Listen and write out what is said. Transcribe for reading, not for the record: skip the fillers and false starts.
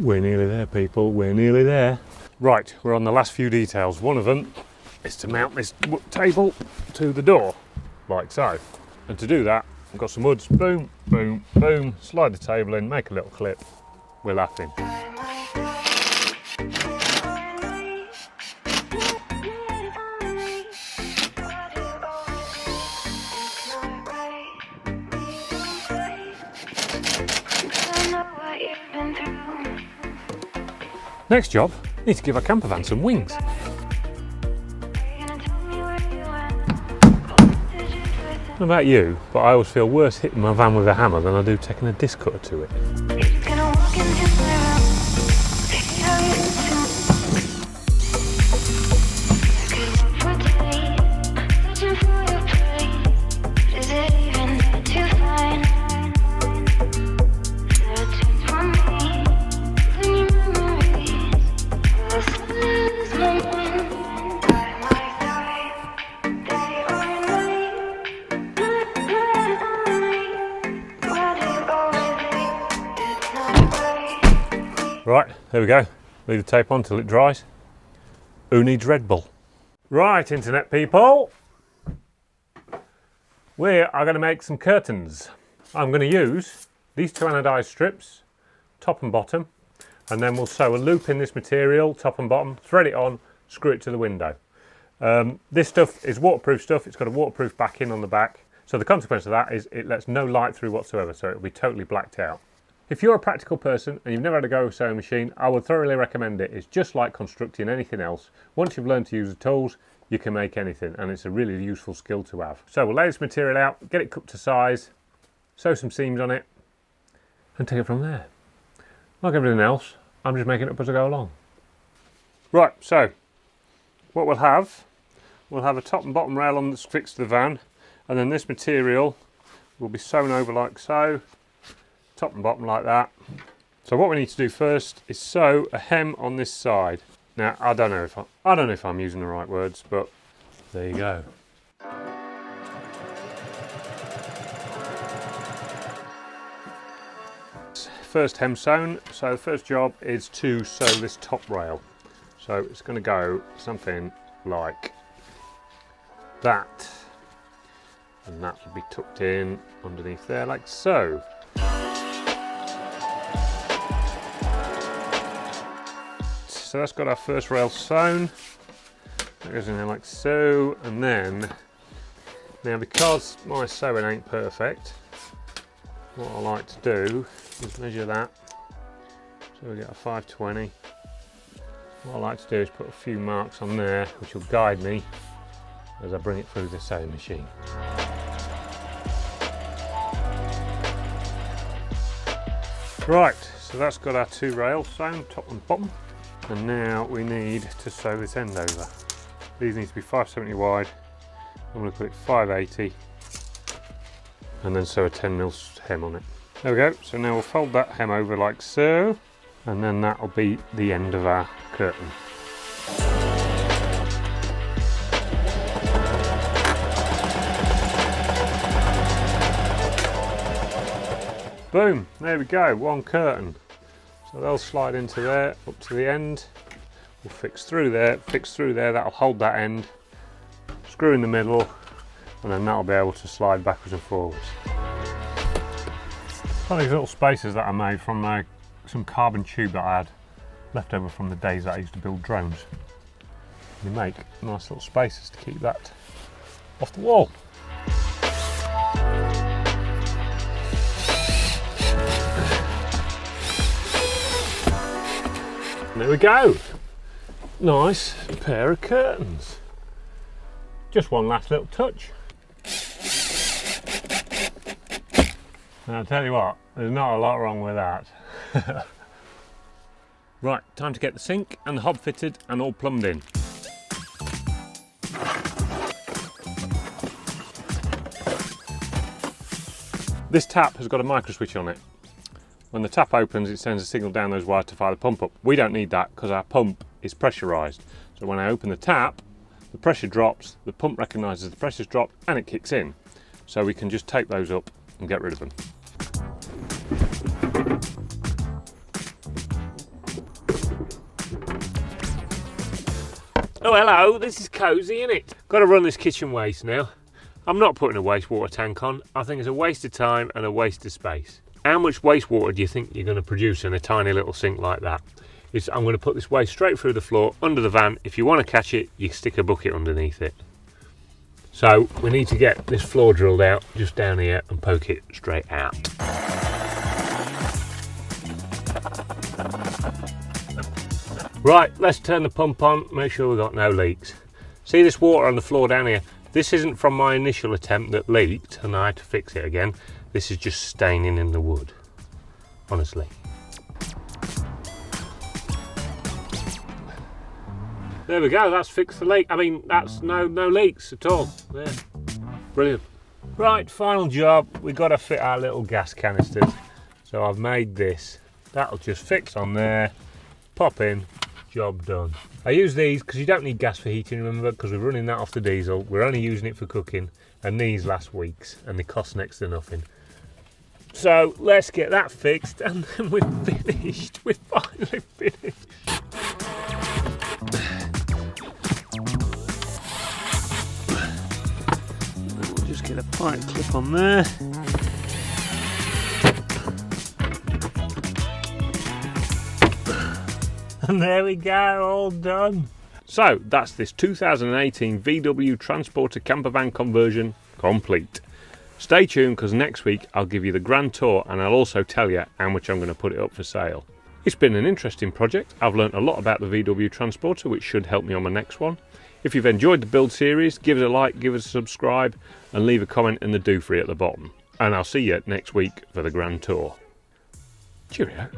We're nearly there, people, we're nearly there. Right, we're on the last few details. One of them is to mount this table to the door, like so. And to do that, I've got some woods, boom, boom, boom, slide the table in, make a little clip, we're laughing. Next job, need to give our camper van some wings. I don't know about you, but I always feel worse hitting my van with a hammer than I do taking a disc cutter to it. Right, there we go. Leave the tape on till it dries. Who needs Red Bull? Right, internet people. We are going to make some curtains. I'm going to use these two anodized strips, top and bottom, and then we'll sew a loop in this material, top and bottom, thread it on, screw it to the window. This stuff is waterproof stuff. It's got a waterproof backing on the back. So the consequence of that is it lets no light through whatsoever, so it'll be totally blacked out. If you're a practical person and you've never had a go with a sewing machine, I would thoroughly recommend it. It's just like constructing anything else. Once you've learned to use the tools, you can make anything, and it's a really useful skill to have. So we'll lay this material out, get it cut to size, sew some seams on it, and take it from there. Like everything else, I'm just making it up as I go along. Right, so what we'll have a top and bottom rail on that's fixed to the van, and then this material will be sewn over like so, top and bottom like that. So what we need to do first is sew a hem on this side. Now I don't know if I'm using the right words, but there you go. First hem sewn. So the first job is to sew this top rail. So it's going to go something like that, and that will be tucked in underneath there like so. So that's got our first rail sewn. That goes in there like so, and then, now because my sewing ain't perfect, what I like to do is measure that. So we get a 520. What I like to do is put a few marks on there, which will guide me as I bring it through the sewing machine. Right, so that's got our two rails sewn, top and bottom. And now we need to sew this end over. These need to be 570 wide. I'm going to put it 580 and then sew a 10mm hem on it. There we go. So now we'll fold that hem over like so, and then that will be the end of our curtain. Boom, there we go, one curtain. So they'll slide into there, up to the end. We'll fix through there, that'll hold that end. Screw in the middle, and then that'll be able to slide backwards and forwards. Got these little spaces that I made from some carbon tube that I had left over from the days that I used to build drones. They make nice little spaces to keep that off the wall. There we go. Nice pair of curtains. Just one last little touch. And I'll tell you what, there's not a lot wrong with that. Right, time to get the sink and the hob fitted and all plumbed in. This tap has got a micro switch on it. When the tap opens, it sends a signal down those wires to fire the pump up. We don't need that because our pump is pressurised. So when I open the tap, the pressure drops, the pump recognises the pressure's dropped and it kicks in. So we can just tape those up and get rid of them. Oh hello, this is cosy, isn't it? Got to run this kitchen waste now. I'm not putting a wastewater tank on. I think it's a waste of time and a waste of space. How much wastewater do you think you're going to produce in a tiny little sink like that? I'm going to put this waste straight through the floor under the van. If you want to catch it, you stick a bucket underneath it. So we need to get this floor drilled out just down here and poke it straight out. Right, let's turn the pump on, make sure we've got no leaks. See this water on the floor down here? This isn't from my initial attempt that leaked and I had to fix it again. This is just staining in the wood, honestly. There we go, that's fixed the leak. I mean, that's no leaks at all. There, brilliant. Right, final job. We've got to fit our little gas canisters. So I've made this. That'll just fix on there, pop in, job done. I use these because you don't need gas for heating, remember, because we're running that off the diesel. We're only using it for cooking, and these last weeks, and they cost next to nothing. So let's get that fixed, and then we're finished. We're finally finished. We'll just get a pipe clip on there. And there we go, all done. So that's this 2018 VW Transporter campervan conversion complete. Stay tuned because next week I'll give you the grand tour and I'll also tell you how much I'm going to put it up for sale. It's been an interesting project. I've learnt a lot about the VW Transporter, which should help me on my next one. If you've enjoyed the build series, give it a like, give it a subscribe and leave a comment in the do free at the bottom. And I'll see you next week for the grand tour. Cheerio.